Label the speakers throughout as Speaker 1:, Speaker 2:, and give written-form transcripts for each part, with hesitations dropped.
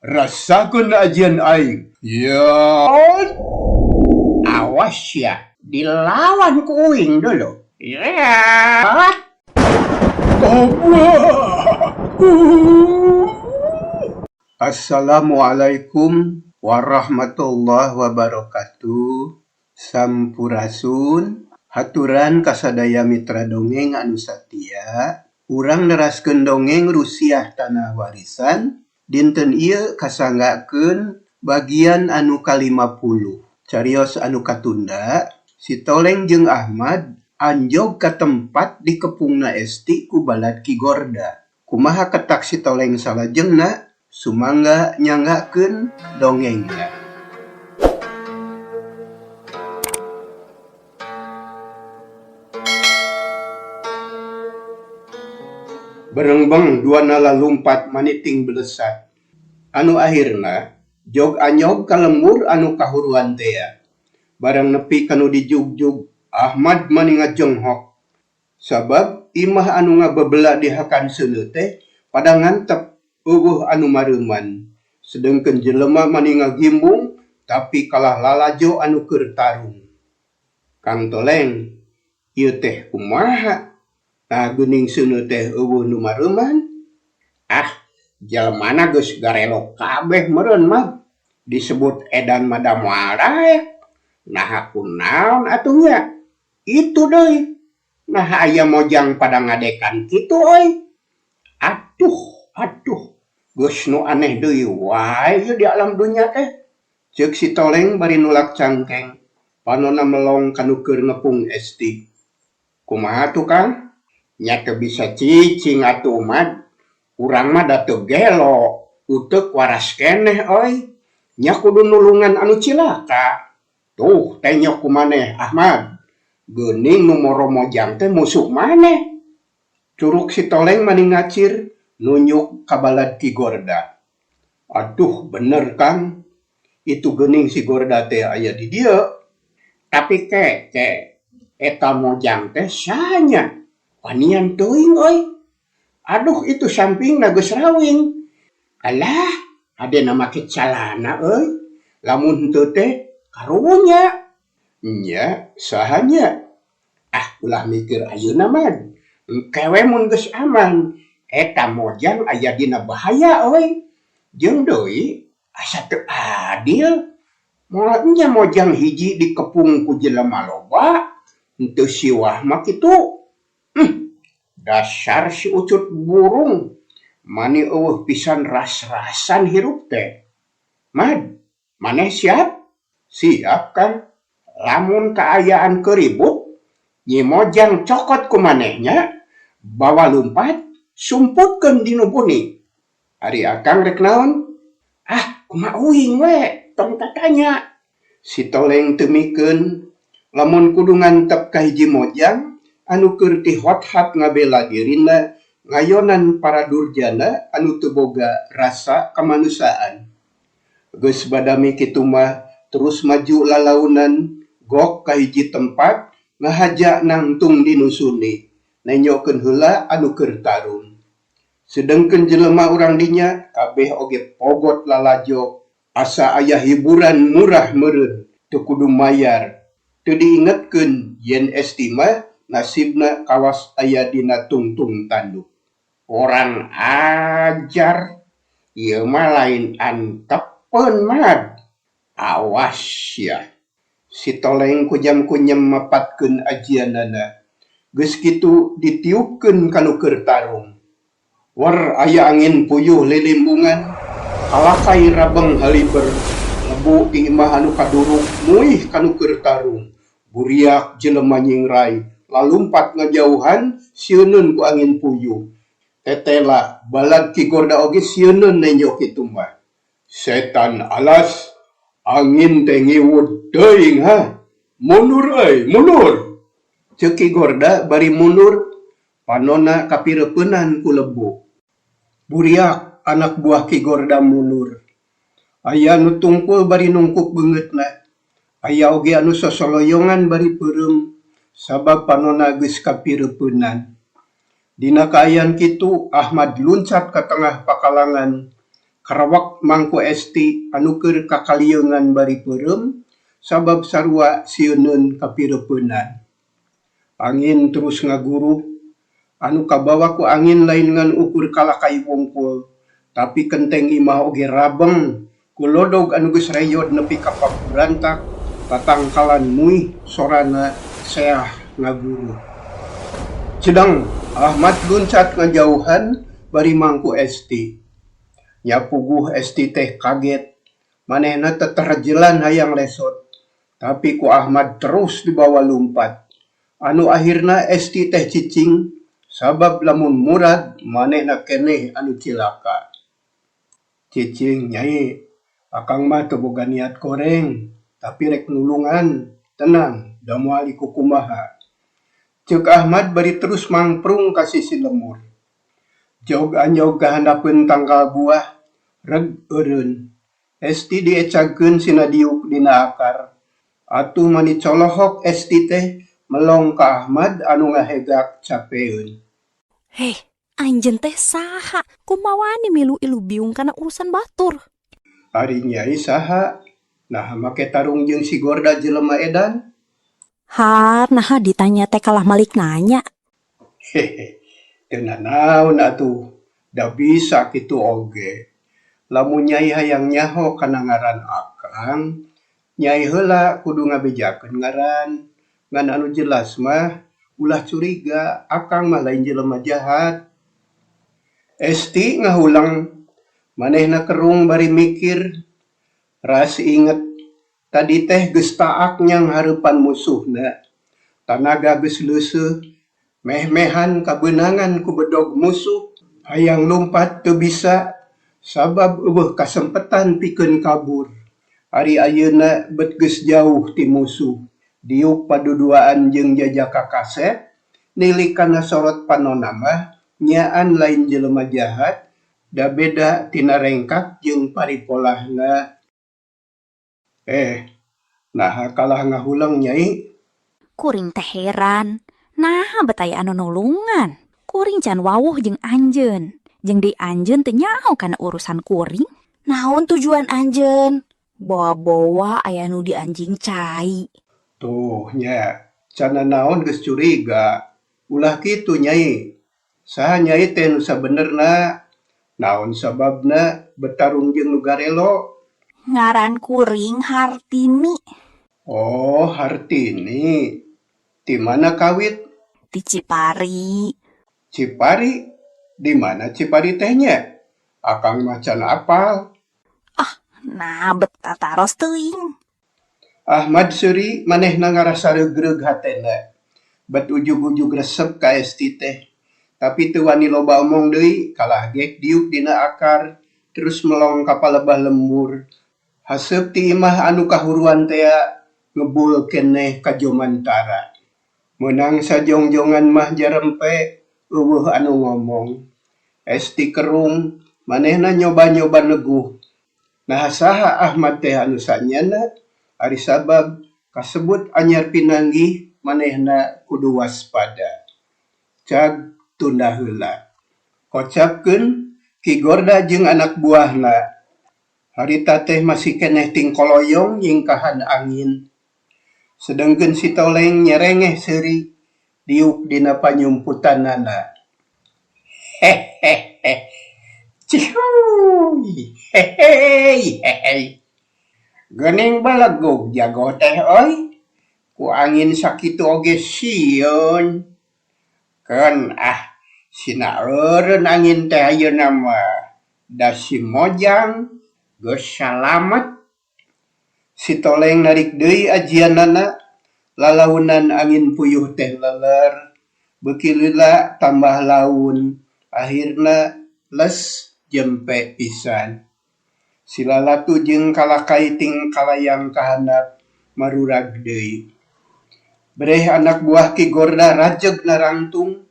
Speaker 1: rasakeun ajian aing. Ya.
Speaker 2: Awas ya, dilawan ku uing dulu. Ya.
Speaker 1: Assalamualaikum warahmatullahi wabarakatuh. Sampurasun, haturan kasadaya mitra dongeng anu satia. Urang neraskeun dongeng Rusiah Tanah Warisan. Dinten ieu kasanggakeun bagian anu ka-50. Carios anu katunda, si Toleng jeung Ahmad anjog ka tempat di kepungna Esti ku balad Ki Gorda. Kumaha ketak si Toleng salajengna? Sumangga nyanggakeun dongengna. Berengbeng duana lalumpat maniting belesat. Anu akhirna jog anyog ka lembur anu kahuruan tea. Barang nepi kanu dijugjug, Ahmad maninga jenghok. Sabab imah anu ngabebela dihakan seuneu teh pada ngantep eueuh anu mareuman. Sedengkeun jelema maninga gimbung tapi kalah lalajo anu keur tarung. Kang Toleng, ieu teh kumaha? Nah geuning seuneu teh eueuh nu mareuman?
Speaker 2: Jelmana geus garelo kabeh meureun mah. Disebut edan mada moal daek. Nah kunaon atuh nya? Itu deui. Nah aya mojang pada ngadekan kitu euy. Aduh. Geus nu aneh deui wae di alam dunya teh. Ceuk si Toleng bari nulak cangkeng. Panonna melong kanu keur ngepung Esti. Kumaha tuh Kang? Nya teu bisa cicing atuh Mad. Urang mah da teu gelo, uteuk waras keneh euy. Nya kudu nulungan anu cilaka. Tuh tenyok kumaneh Ahmad. Geuning nu moro mojang teh musuh maneh. Curug si Toleng maning ngacir nunjuk ka balad Ki Gorda. Aduh bener Kang. Itu geuning si Gorda teh aya di dieu. Tapi eta mojang teh sanya. Wanian teuing euy. Aduh itu sampingna geus rawing. Alah, adena make calana euy. Lamun teu teh karunya.
Speaker 1: Nya, sahanya?
Speaker 2: Ulah mikir ayeuna Mad. Engkewe mun geus aman. Eta mojang aya dina bahaya euy. Jeung deui asa teu adil. Moal nya mojang hiji dikepung ku jelema loba, henteu siwah mah kitu. Dasar si ucut burung. Mani eueuh pisan ras-rasan hirup teh. Mad, maneh siap?
Speaker 1: Siap kan?
Speaker 2: Lamun kaayaan keribut, nyi mojang cokot ku manehnya, bawa lumpat, sumputkeun dinu buni.
Speaker 1: Ari akang rek naon?
Speaker 2: Kumaha uing we, tong tatanya.
Speaker 1: Si Toleng teu mikeun, lamun kudu ngantep ka hiji mojang, anu keur ti hot-hat ngabela dirina, ngayonan para durjana anu teu boga rasa kamanusaan. Geus badami kitu mah terus maju lalaunan gok ka hiji tempat ngahaja nangtung dinu suni, nenyokeun heula anu keur tarung. Sedengkeun jelema urang dinya kabeh oge pogot lalajo, asa aya hiburan murah meureun, teu kudu mayar. Teu diingetkeun yen Esti mah nasibna kawas aya dina tungtung tanduk.
Speaker 2: Orang ajar, ieu mah lain antepeun Mad. Awas ya.
Speaker 1: Si Toleng kujam-kunyem mapatkeun ajianana. Geus kitu ditiupkeun kanu keur tarung. War aya angin puyuh lilimbungan, kalakai rabeng haliber, lebu imah anu kaduruk muih kanu keur tarung. Buriak jelema nyingrai, lalumpat ngajauhan sieuneun ku angin puyuh. Tetela balad Ki Gorda oge sieuneun nenyo kitu mah. Setan alas, angin teh ngiwud teuing ha. Mundur euy, mundur. Ceuk Ki Gorda bari mundur, panonna kapireupeunnan ku lebu. Buriak anak buah Ki Gorda mundur. Aya nu tungkul bari nungkuk beungeutna. Aya oge anu sosoloyongan bari peureum, sabab panonna geus kapireupeunnan. Dina kaayaan kitu Ahmad luncat ka tengah pakalangan, Karawak mangku esti anu keur kakaliungan bari peureum sabab sarua sieuneun kapireupeunan. Angin terus ngaguru, anu kabawa ku angin lain ngan ukur kalakai wungkul, tapi kenteng imah oge rabeng ku lodog anu geus reyod nepi ka paburantak, tatangkalan muih sorana seah ngaguru. Cedeng Ahmad luncat ngajauhan bari mangku esti. Nya puguh esti teh kaget, manehna teterjelan hayang lesot, tapi ku Ahmad terus dibawa lumpat. Anu akhirna esti teh cicing, sabab lamun murad manehna keneh anu cilaka. Cicing, Nyai, akang mah teu boga niat goreng, tapi rek nulungan, tenang, da moal iku kumaha. Ceuk Ahmad bari terus mangprung ka sisi lemur. Jog anjog kahandapeun tangkal buah, reg eureun. Esti diecagkeun sina diuk dina akar. Atuh mani colohok esti teh melong ka Ahmad anu ngahegak capeun.
Speaker 3: Heh, anjeun teh saha? Kumaha ni milu ilu biung kana urusan batur?
Speaker 1: Ari Nyai saha? Nah make tarung jeung si Gorda jelema edan?
Speaker 3: Har, nah ditanya teh kalah malik nanya.
Speaker 1: Hehe, teu nanaon atuh. Da bisa kitu oge. Lamun Nyai hayang nyaho kana ngaran akang, Nyai heula kudu ngabejakeun ngaran. Ngan anu jelas mah, ulah curiga akang mah lain jelema jahat. Esti ngahulang, manehna kerung bari mikir, ras inget, tadi teh geus taak nyang hareupan musuhna. Tanaga geus leuseuh, meh-mehan kabeunangan ku bedog musuh, hayang lumpat teu bisa, sabab eueuh kasempetan pikeun kabur. Ari ayeuna bet geus jauh ti musuh. Diuk paduduaan jeung jajaka kaset, nilik kana sorot panonna mah nyaan lain jelema jahat, da beda tina rengkak jeung paripolahna. Nah kalah ngahulang Nyai.
Speaker 3: Kuring teh heran. Nah betaya anu nulungan. Kuring can wawuh jeung anjeun. Jeung di anjeun teh nyaho kana urusan kuring. Naon tujuan anjeun? Bawa-bawa aya nu di anjing cai.
Speaker 1: Tuh nya, cana naon geus curiga. Ulah kitu Nyai. Saha Nyai teh nu sabenerna? Naon sababna betarung jeung nu garelo?
Speaker 3: Ngaran kuring Hartini.
Speaker 1: Oh, Hartini. Di mana kawit?
Speaker 3: Di Cipari.
Speaker 1: Cipari? Di mana Cipari tehnya? Akang macan apal.
Speaker 3: Nah betataros teuing.
Speaker 1: Ahmad Suri manehna ngarasa regreg hatena. Bet ujug-ujug resep ka esti teh. Tapi teu wani loba omong deui, kalah gek diuk dina akar, terus melong ka palebah lembur. Haseup ti imah anu kahuruan teh ngebul keneh ka Jomantara. Menang sajongjongan mah jarempe, eueuh anu ngomong. Esti kerung, manehna nyoba-nyoba neguh. Nah saha Ahmad teh anu sanyana, ari sabab kasebut anyar pinanggih manehna kudu waspada. Cag tunda heula. Kocapkeun Ki Gorda jeung anak buahna. Harita teh masih keneh ting koloyong nyingkahan angin. Sedengkeun si Toleng nyerengeh seuri diuk dina panyumputanana. Hehehe. Cihuy. Hehehe. Geuning balegog jago teh oi. Ku angin sakitu oge sieun. Keun sina eureun angin teh ayeuna mah. Da si Mojang geus salamet. Si Toleng narik deui ajianana, lalaunan angin puyuh teh leler. Beuki lila tambah laun, akhirna les jempe pisan. Si lalatu jeung kalakai ting kalayang kahandap marurag deui. Breh anak buah Ki Gorda rajeg narangtung,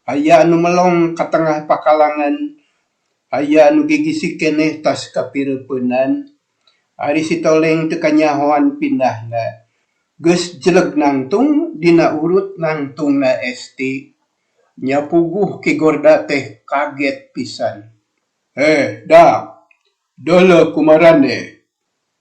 Speaker 1: aya anu melong ka tengah pakalangan, aya anu gigisi keneh tas kapireupeunnan. Ari si Toleng teu kanyahoan pindahna. Geus jeleg nangtung dina urut nangtungna esti. Nya puguh Ki Gorda teh kaget pisan. Dak, Dolo kumarane,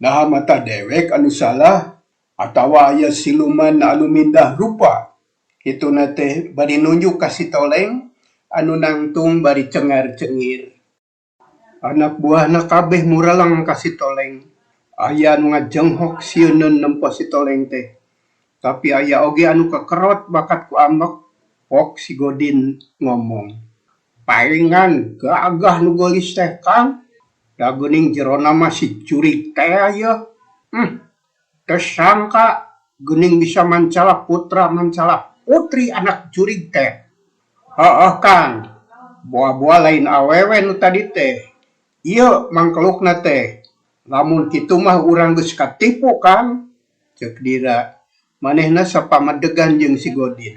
Speaker 1: nah mata dewek anu salah, atawa aya siluman anu mindah rupa. Kitu nate bari nunjuk kasih toleng, anu nangtung bari cengar-cengir. Anak buahna kabeh muralang kasih toleng. Aya anu ngajenghok sieun nempo si toleng teh. Tapi aya oge anu kekerot bakat ku ambek, pok si Godin ngomong. Palingan gagah nu geulis teh Kang. Da geuning jerona mah si curig teh aya. Teu sangka geuning bisa mancala putra mancala putri anak curig teh. Heeh Kang. Boa-boa lain awewe nu tadi teh. Ieu mangkelukna teh. Lamun kitu mah urang geus katipu Kang. Ceuk dira. Manehna sapamadegan jeung si Godin.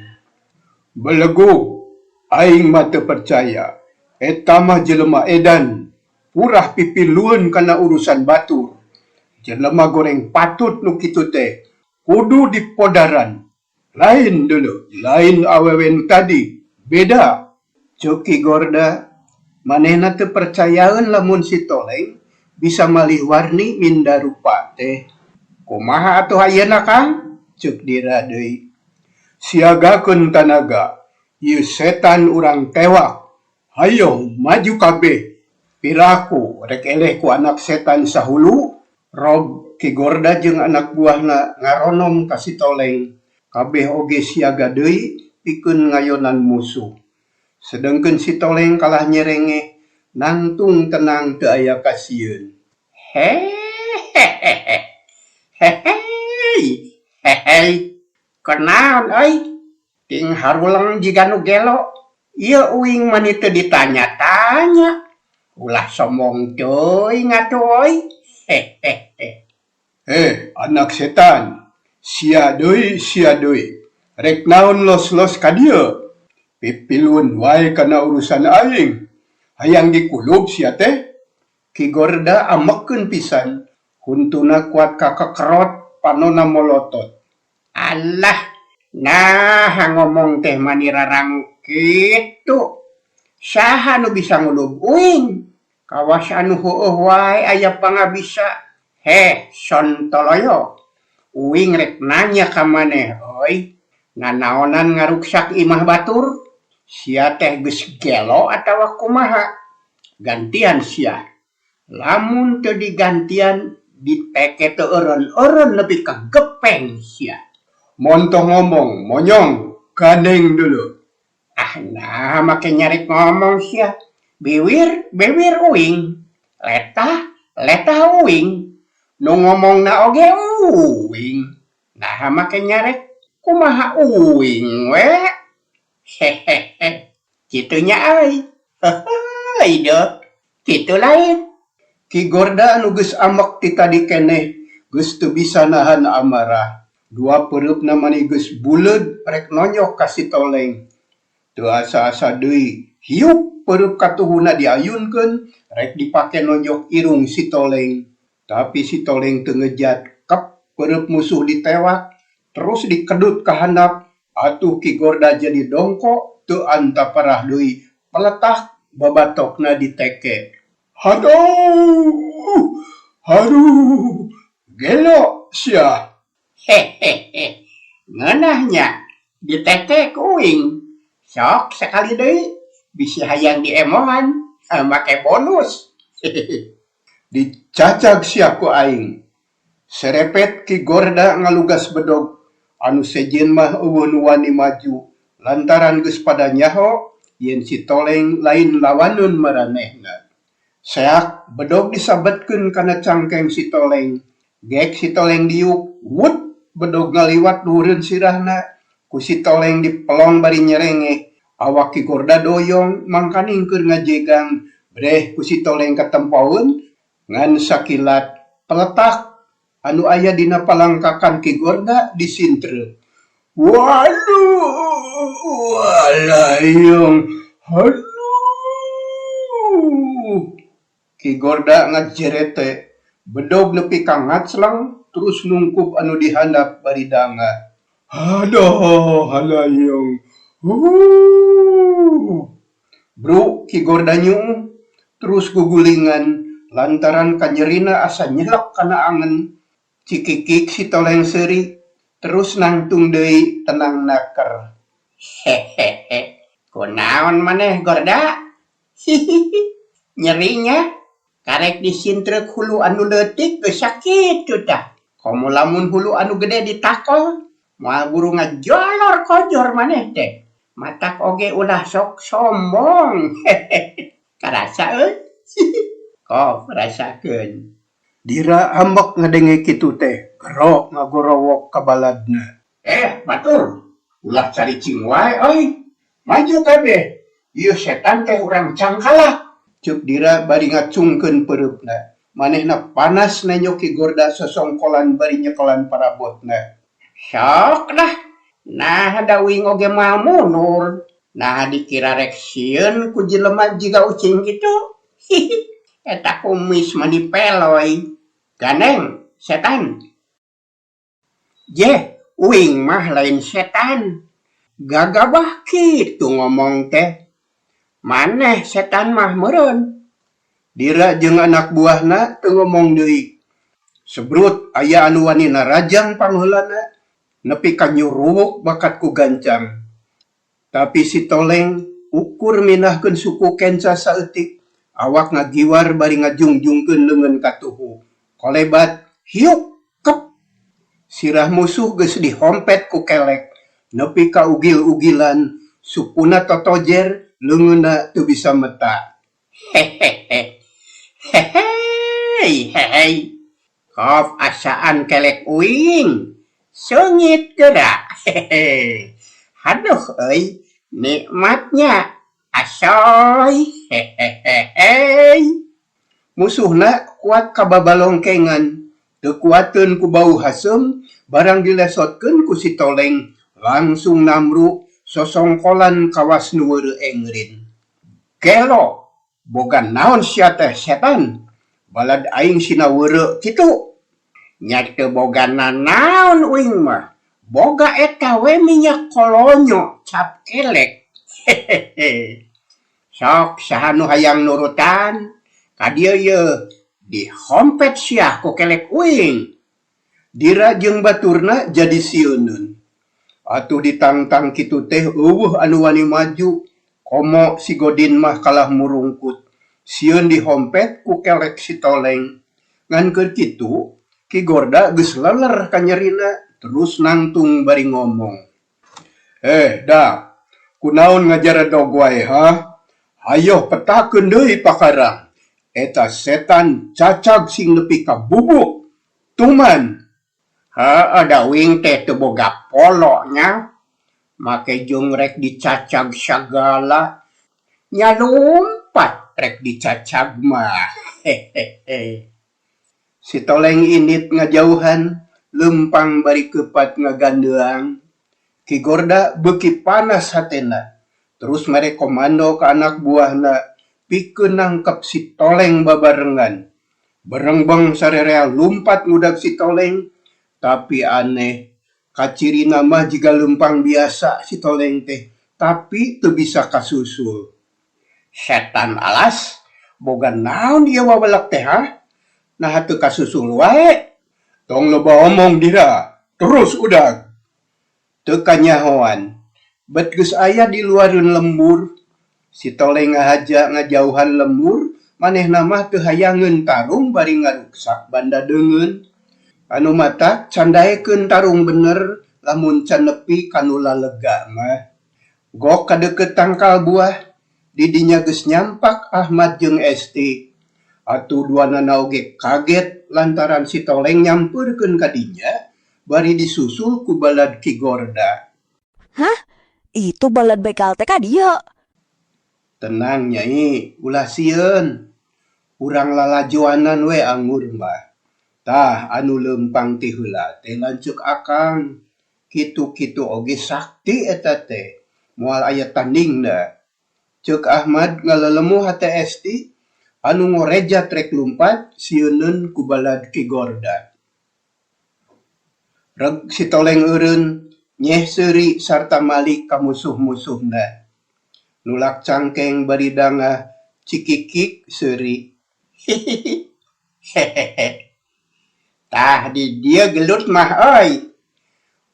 Speaker 1: Belegu, aing mah teu percaya. Eta mah jelema edan. Purah pipilueun kana urusan batur. Jelema goreng patut nu kitu teh. Kudu dipodaran. Lain dulu, lain awewe nu tadi. Beda. Ceuk Ki Gorda, manehna teu percayaeun lamun si Toleng bisa malih warni minda rupa teh. Kumaha atuh ayeuna Kang? Ceuk dira deui. Siagakeun tanaga. Ieu setan urang tewak. Hayo maju kabeh. Piraku rek eleh ku anak setan sahulu. Rob Ki Gorda jeung anak buahna ngaronom ka si Toleng. Kabeh oge siaga deui pikeun ngayonan musuh. Sedengkeun si Toleng kalah nyerenge, nangtung tenang teu aya kasieun. Hei, kenaon euy? Ting harulang jiga nu gelo. Ieu uing mani teu ditanya-tanya. Ulah sombong teuing atuh euy. Anak setan. Sia deui. Rek naon los-los ka dieu? Pipiluun wae kana urusan aing. Hayang dikulub sia teh. Ki Gorda amekeun pisan. Huntuna kuat kakekerot panonna molotot. Alah, nah ngomong teh mani rarang kitu. Saha nu bisa ngulub uing? Kawas anu heueuh wae aya pangabisa. Sontoloyo. Uing rek nanya ka maneh, euy. Nanaonan ngaruksak imah batur? Sia teh geus gelo atawa kumaha? Gantian sia. Lamun teu digantian diteke teu eureun-eureun lebih ka gepeng sia. Montoh ngomong, monyong, gandeng dulu. Nah make nyarek ngomong sia. Biwir uing. Letah uing. Nu ngomongna oge uing. Nah make nyarek kumaha uing we? Kitu nya euy. Heuh, kitu lain. Ki Gorda anu geus amek ti tadi keneh geus teu bisa nahan amarah. Dua pereupna mani geus buleud rek nonyok ka si Toleng. Teu asa-asa deui hiup pereup katuhuna diayunkeun rek dipake nonyok irung si Toleng. Tapi si Toleng teu ngejat kep pereup musuh ditewak terus dikedut ka handap. Atuh Ki Gorda jadi dongkok teu antaparah deui peletak babatokna diteke. Haduh, gelo sia. Ngeunahnya diteke kuing. Sok sekali deui bisi hayang diemohan make bonus. Dicacag sia ku aing. Serepet Ki Gorda ngalugas bedog anu sejen mah eueun wani maju lantaran geus pada nyaho yen si Toleng lain lawaneun maranehna. Seak bedog disabetkeun kana cangkeng si Toleng. Gek si Toleng diuk, wut bedog ngaliwat nuheureun sirahna. Ku si Toleng dipelong bari nyerenge. Awak Ki Gorda doyong mangkaning keur ngajegang. Breh ku si Toleng katempoeun ngan sakilat peletak anu aya dina palangkakan Ki Gorda disintreut. Waduh, walayong. Haduh. Ki Gorda ngajerete, bedog nepi ka ngaclang terus nungkup anu dihandap bari danga. Aduh, halayong. Bro, Ki Gorda nyung terus gugulingan lantaran kanyerina asa nyelak kana angen. Cikikik si toleng seuri terus nangtung deui tenang naker. Hehehe, kunaon maneh Gorda? Nyerinya karek disintrek hulu anu leutik geus sakit tah. Komo lamun hulu anu gede ditakol, moal buru ngajolor kojor maneh teh. Matak oge ulah sok sombong. Karasa euy. Kok rasakeun. Dira ambek ngadenge kitu teh, gerok ngagorowok ka baladna. Batur, ulah cari cing wae euy. Maju kabeh. Ieu setan teh urang cangkalak. Ceuk Dira bari ngacungkeun peurupna. Manehna panas nenyo Ki Gorda sosongkolan bari nyekelan parabotna. Sok dah. Nah da uing oge moal munur. Nah dikira rek sieun ku jelema jiga ucing kitu. Eta kumis mani peloy. Ganeng, setan. Uing mah lain setan. Gagabah kitu ngomong teh. Maneh setan mah meureun. Dira jeung anak buahna teu ngomong deui. Sebrut aya anu wani narajang pangheulana nepi ka nyuruwuk bakat ku gancang. Tapi si Toleng ukur minahkeun suku kenca saeutik. Awak ngagiwar bari ngajungjungkeun leungeun ka tuhu. Kolebat hiuk kep. Sirah musuh geus dihompet ku kelek. Nepi ka ugil-ugilan sukuna totojer leungeunna teu bisa meta. Hehehe. Hei. Kop asaan kelek uing. Sungit geura. Hehehe. Haduh euy, nikmatnya. Asoy. Hehehe. Musuhna kuat kababalongkengan. Teu kuateun ku bau hasem, barang dilesotkeun ku si Toleng. Langsung namru sosongkolan kawas nu weureu engrin. Gelo, boga naon sia teh setan? Balad aing sina weureu kitu. Nya teu boga naon uing mah. Boga eta we minyak kolonyo cap kelek. Hehehe. Sok saha nu hayang nurutan? Kadieu ye dihompet sia ku kelek uing. Dira jeung baturna jadi sieuneun. Atuh ditangtang kitu teh eueuh anu wani maju. Komo si Godin mah kalah murungkut. Sieun dihompet ku kelek si Toleng. Ngan keur kitu, Ki Gorda geus leler ka nyerina terus nangtung bari ngomong. Da, kunaon ngajaredog wae ha? Hayo petakeun deui pakarang. Eta setan cacag sing nepi ka bubuk. Tuman. Ada wing teh teu boga polonya. Make jeung rek dicacag sagala. Nya lumpat rek dicacag mah. Hehehe. Si Toleng init ngajauhan, lempang bari kepat ngagandeang. Ki Gorda beuki panas hatena. Terus mere komando ke anak buahna pikeun nangkep si Toleng babarengan. Berengbeng sarerea lumpat ngudag si Toleng, tapi aneh. Kacirina mah jiga lempang biasa si Toleng teh, tapi teu bisa kasusul. Setan alas, boga naon ieu wawelek teh ha? Nah teu kasusul wae. Tong loba omong Dira, terus udag. Teu kanyahoan. Bet geus aya di luareun lembur. Si Toleng ngahaja ngajauhan lembur, manehna mah teu hayangeun tarung bari ngaruksak banda deungeun. Anu mata candaekeun tarung bener lamun can nepi kanu lalega mah. Gok kadeukeut tangkal buah, di dinya geus nyampak Ahmad jeung Esti. Atuh duanana oge kaget lantaran si Toleng nyampeurkeun ka dinya bari disusul ku balad Ki Gorda.
Speaker 3: Hah? Itu balad bekal teh ka dieu.
Speaker 1: Tenang Nyai, ulah sieun. Urang lalajoanan we anggur mah. Tah anu lempang ti heula teh lanceuk akang. Kitu-kitu oge sakti eta teh. Moal aya tandingna. Ceuk Ahmad ngalelemuh hate Esti anu ngoreja trek lumpat sieuneun ku balad Ki Gorda. Reg si Toleng eureun nyeh seuri sarta malik ka musuh-musuhna. Nulak cangkeng bari dangah cikikik seuri. Hihihi.
Speaker 2: Hehehe. Tah di dia gelut mah euy.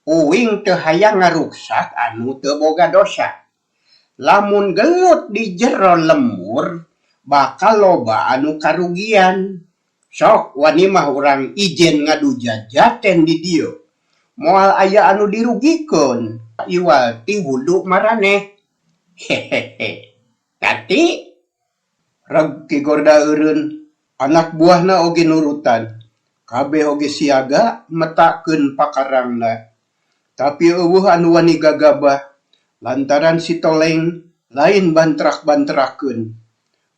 Speaker 2: Uing teu hayang ngaruksak anu teu boga dosa. Lamun gelut di jero lemur, bakal loba anu karugian. Sok wani mah urang ijen ngadu jajaten di dieu. Moal aya anu dirugikeun. Iwal ti wudu maraneh. Hehehe. Tapi reg Ki Gorda eureun, anak buahna oge nurutan. Kabeh oge siaga metakeun pakarangna. Tapi eueuh anu wani gagabah lantaran si Toleng lain bantrak-bantrakeun.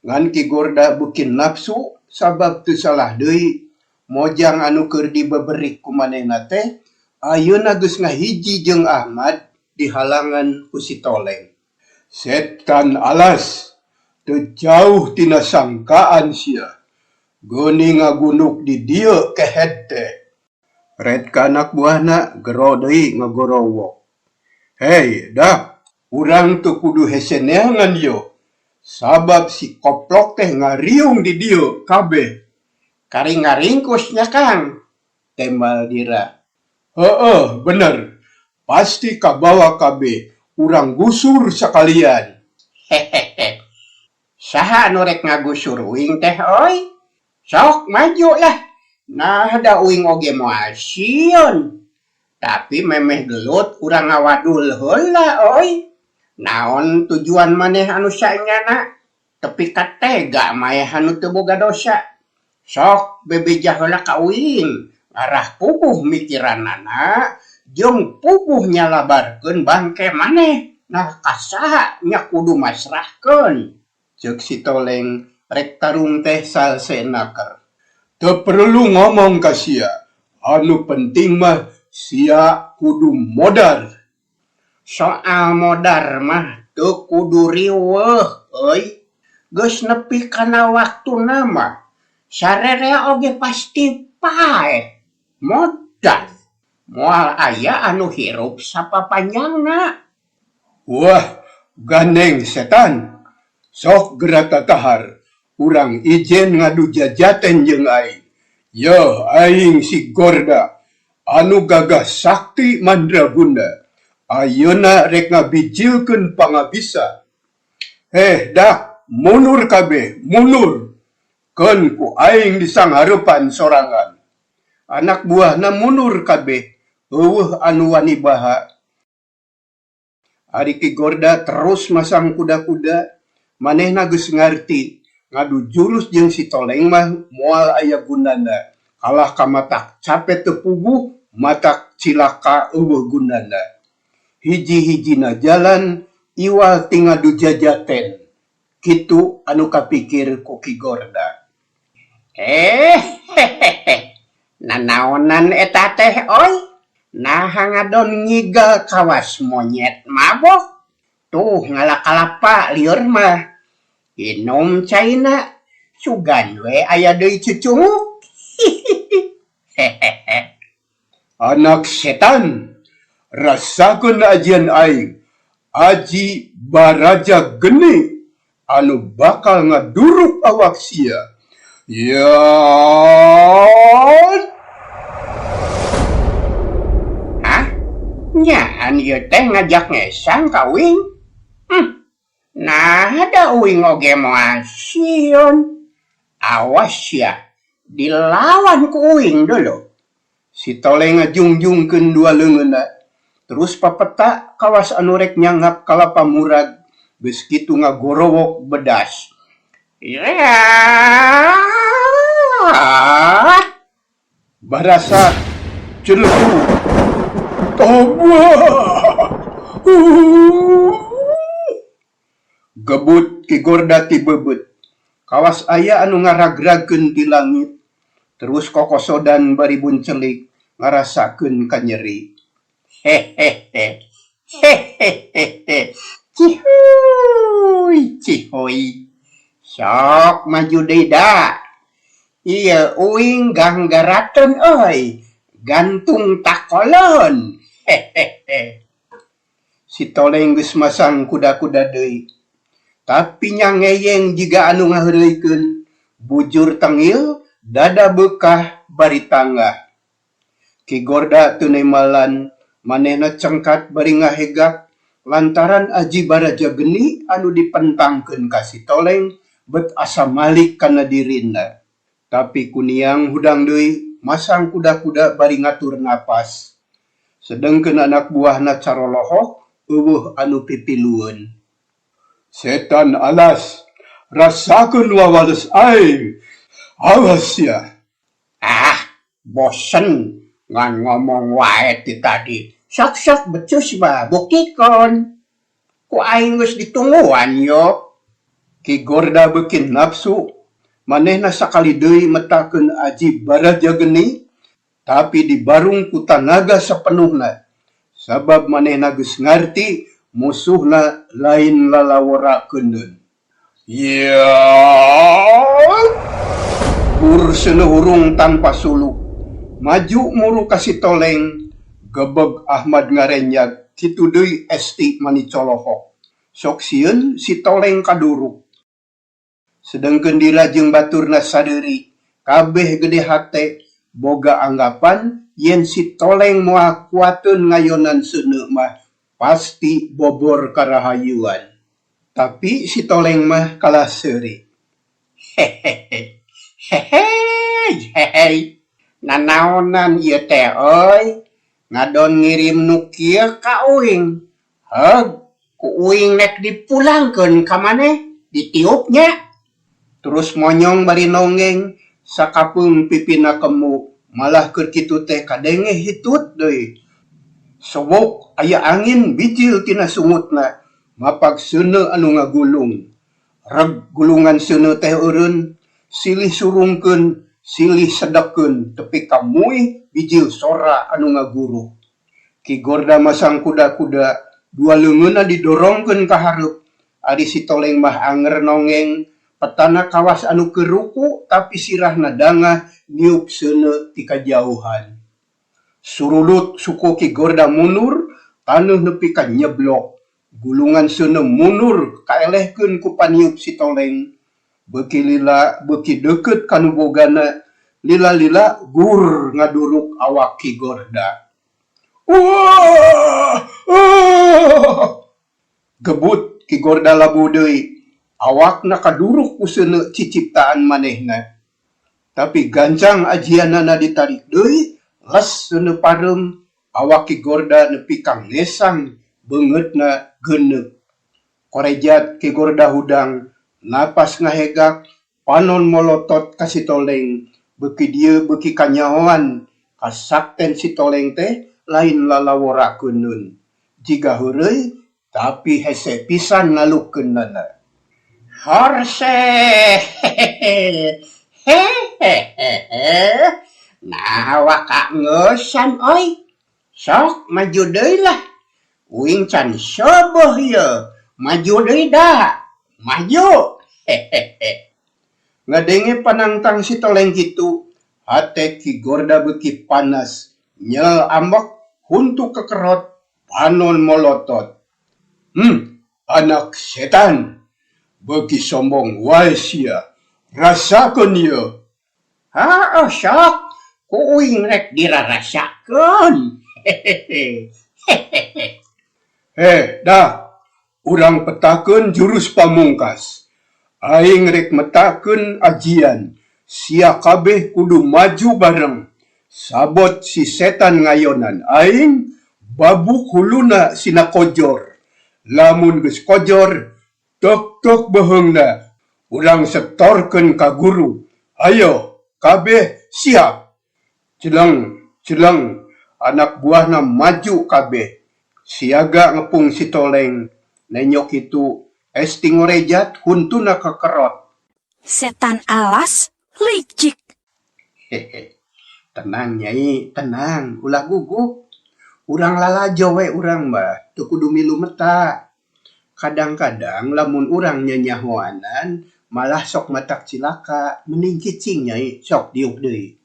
Speaker 2: Ngan Ki Gorda bikin nafsu sabab teu salah deui mojang anu keur dibeberik ku manehna teh ayeuna geus ngahiji jeung Ahmad di halangan ku si Toleng. Setan alas teu jauh tina sangkaan sia. Geuni ngagunduk di dieu kehet teh. Red ka anak buahna gero deui ngagorowok. Hei, dah, urang teu kudu hese neangan yo. Sabab si koplok teh ngariung di dieu kabeh. Karing ngaringkusnya Kang. Tembal dira. Heeh, bener. Pasti kabawa kabeh. Urang gusur sakalian. Hehehe. Saha anu rek ngagusur uing teh oi? Sok maju lah. Nah da uing oge moal sieun. Tapi memeh gelut urang ngawadul heula oi. Naon tujuan maneh anu saenyana? Tepi katega maeh anu teu boga dosa. Sok bebejah heula ka uing. Ngarah pupuh mikiranana jeung pupuh nyalabarkeun bangke maneh. Nah kasaha nya kudu masrahkeun. Ceuk si Toleng rek tarung teh salsenaker. Teu perlu ngomong ka sia. Anu penting mah sia kudu modar. Soal modar mah teu kudu riweuh euy. Geus nepi kana waktuna mah sarere oge pasti paeh. Modal. Moal aya anu hirup sapapanjangna. Wah, gandeng setan. Sok gerak tatahar. Urang ijen ngadu jajaten jeung aing. Yo, aing si Gorda. Anu gagah sakti mandraguna. Ayeuna rek ngabijilkeun pangabisa. Dah, mundur kabeh, mundur. Keun ku aing disanghareupan sorangan. Anak buahna mundur kabeh. Eueuh anu wani baha. Ari Ki Gorda terus masang kuda-kuda. Manehna geus ngarti. Ngadu jurus jeung si Toleng mah moal aya gunana. Kalah ka matak capek teu puguh, matak cilaka eueuh gunana. Hiji-hijina jalan iwal ti ngadu jajaten. Kitu anu kapikir ku Ki Gorda. Hehehe. Nanaonan eta teh oi? Nah ngadon ngigal kawas monyet mabok. Tuh ngalakalapa lieur mah. Inom caina, sugan we aya deui cucunguk. Hehehe. Anak setan, rasakeun ajian aing. Aji baraja geni anu bakal ngaduruk awak sia. Ya. Hah? Nyaan ieu teh ngajak ngesang ka uing? Nah, ada uing oge moal sieun. Awas ya, dilawan ku uing dulu. Si Toleng ngajungjungkeun dua leungeunna. Terus papeta kawas anu rek nyangap kalapa murag. Geus kitu ngagorowok bedas. Ya. Barasa celetu. Toba. Gebut Ki Gorda ti bebeut. Kawas aya anu ngaragragkeun ti langit. Terus kokosodan bari buncelik ngarasakeun ka nyeri. Hehehe. Hehehe. Cihuy, cihuy. Sok maju deui da. Ieu uing ganggarateun euy. Gantung takolon. Hehehe. Si Toleng geus masang kuda-kuda deui. Tapi nya ngeyeng jiga anu ngaheulikeun. Bujur tengil
Speaker 1: dada bekah bari tanggah. Ki Gorda tunai malan manehna cengkat bari ngahegak lantaran aji baraja geni anu dipentangkeun ka si Toleng bet asa malik kana dirina. Tapi kuniang hudang deui masang kuda-kuda bari ngatur napas. Sedengkeun anak buahna caroloho eueuh anu pipilueun. Setan alas, rasakeun wawales aing. Awas ya.
Speaker 2: Bosen ngan ngomong wae ti tadi. Sok-sok becus ba, buktikeun. Ku aing geus ditungguan yo.
Speaker 1: Ki Gorda beuki nafsu, manehna sakali deui metakeun aji baraja geni, tapi dibarung ku tanaga sapenuhna. Sabab manehna geus ngarti musuhna lain lalaworakeun. Ya, urseuneu hurung tanpa suluk. Maju muru ka si Toleng, gebeg Ahmad ngarenjag, kitu deui esti manicolohok. Sok sieun si Toleng kaduruk. Sedengkeun dira jeung baturna sadeuri, kabeh gede hate, boga anggapan yen si Toleng moal kuateun ngayonan seuneu mah pasti bobor karahayuan. Tapi si Toleng mah kalah seuri.
Speaker 2: Hehehe. Nanaonan ieu teh euy, ngadon ngirim nu kieu ka uing. Heug, ku uing nek dipulangkeun ka maneh, ditiupnya.
Speaker 1: Terus monyong bari nonggeng, sakapeung pipina kemu, malah keur kitu teh kadenge hitut deui. Sobok aya angin bijil tina sungutna, mapag seuneu anu ngagulung. Reg gulungan seuneu teh eureun, silih surungkeun, silih sedekkeun, tepi ka muih bijil sora anu ngaguru. Ki Gorda masang kuda-kuda, dua leungeunna didorongkeun ka hareup. Ari si Toleng mah anger nonggeng, petana kawas anu keruku tapi sirahna dangah niup seuneu ti kajauhan. Surulut suku Ki Gorda mundur, tanuh nepi ka nyeblok. Gulungan seuneu mundur kaelehkeun ku paniup si Toleng. Beuki lila, beuki deukeut kanu bogana, lila-lila gur ngaduruk awak Ki Gorda. Wah! Gebut Ki Gorda labu deui. Awakna kaduruk ku seuneu ciciptaan manehna. Tapi gancang ajianana ditarik deui, les seuneu pareum, awak Ki Gorda nepi ka ngesang, beungeutna geuneuk. Korejat Ki Gorda hudang, napas ngahegak, panon molotot ka si Toleng, beuki dieu beuki kanyahoan, kasakten si Toleng teh lain lalaworakeunun. Jiga heureuy, tapi hese pisan ngalukkeunana.
Speaker 2: Horse. Nah, waka ngeusan oi. Sok maju deui lah. Uing can soboh ye. Maju deui da. Maju.
Speaker 1: Ngadenge panantang si Toleng kitu, hate Ki Gorda beuki panas, nyel ambek huntu kekerot, panon molotot. Anak setan, beuki sombong wae sia, rasakeun ieu.
Speaker 2: Ha, sok. Ku uing rek dirarasakeun.
Speaker 1: Dah, urang petakeun jurus pamungkas. Aing rek metakeun ajian, sia kabeh kudu maju bareng. Sabot si setan ngayonan aing, babuk huluna sina kojor. Lamun geus kojor, tok-tok beheungna, urang setorkeun ka guru. Ayo, kabeh siap. Celeng, anak buahna maju kabeh. Siaga ngepung si Toleng. Nenyok itu, esti ngorejat huntuna kekerot.
Speaker 3: Setan alas, licik.
Speaker 1: Tenang Nyai, tenang, ulah gugup. Urang lalajo we urang mah, teu kudu milu meta. Kadang-kadang lamun urang nyanyahoanan, malah sok matak cilaka, mending cicing Nyai, sok diuk deui.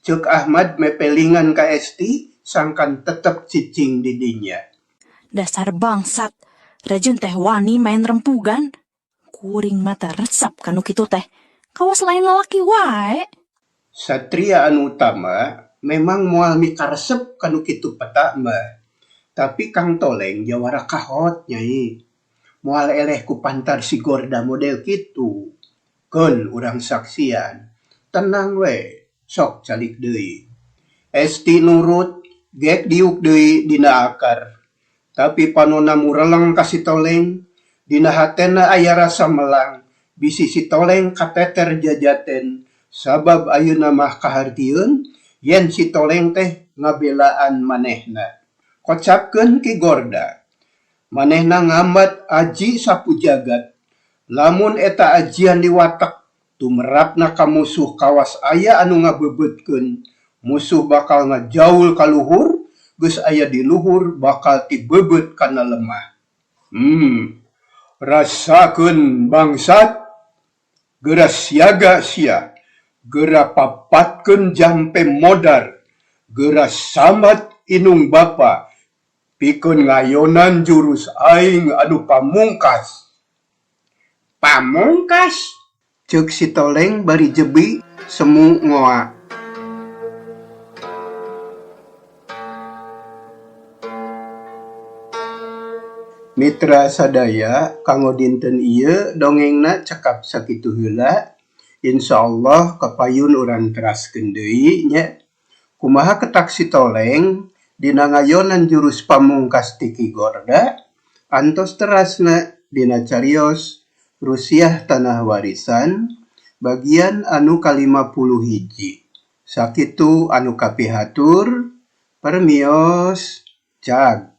Speaker 1: Ceuk Ahmad mepelingan ka Esti, sangkan tetep cicing di dinya.
Speaker 3: Dasar bangsat, rajin teh wani main rempugan. Kuring mata resap kanu kitu teh. Kawas lain lalaki wae.
Speaker 2: Satria anu utama memang moal mikaresep kanu kitu peta mah. Tapi Kang Toleng jawara kahot nyai. Moal eleh ku pantar si Gorda model kitu. Keun urang saksian. Tenang we, sok calik deui. Esti nurut, gek diuk deui dina akar. Tapi panonna mureleng ka si Toleng, dina hatena aya rasa melang, bisi si Toleng kateter jajaten, sabab ayeuna mah kahartieun, yen si Toleng teh ngabelaan manehna. Kocapkeun ki Gorda, manehna ngambat aji sapu jagat, lamun eta ajian diwatek, tumerapna ka musuh kawas aya anu ngabebeutkeun, musuh bakal ngajaul ka luhur, geus aya di luhur bakal tibebeut kana lemah. Rasakeun bangsat, geura siaga sia, geura papatkeun jampe modar, geura sambat inung bapa, pikeun ngayonan jurus aing anu pamungkas. Pamungkas? Ceuk si Toleng bari jebi semu ngoa. Mitra sadaya, kanggo dinten ieu dongengna cekap sakitu heula. Insyaallah kapayun urang teraskeun deui nya. Kumaha ketak si Toleng dina ngayonan jurus pamungkas ti Ki Gorda, antos terasna dina carios Rusiah Tanah Warisan bagian anu ka-51. Sakitu anu kapihatur, permios, cag.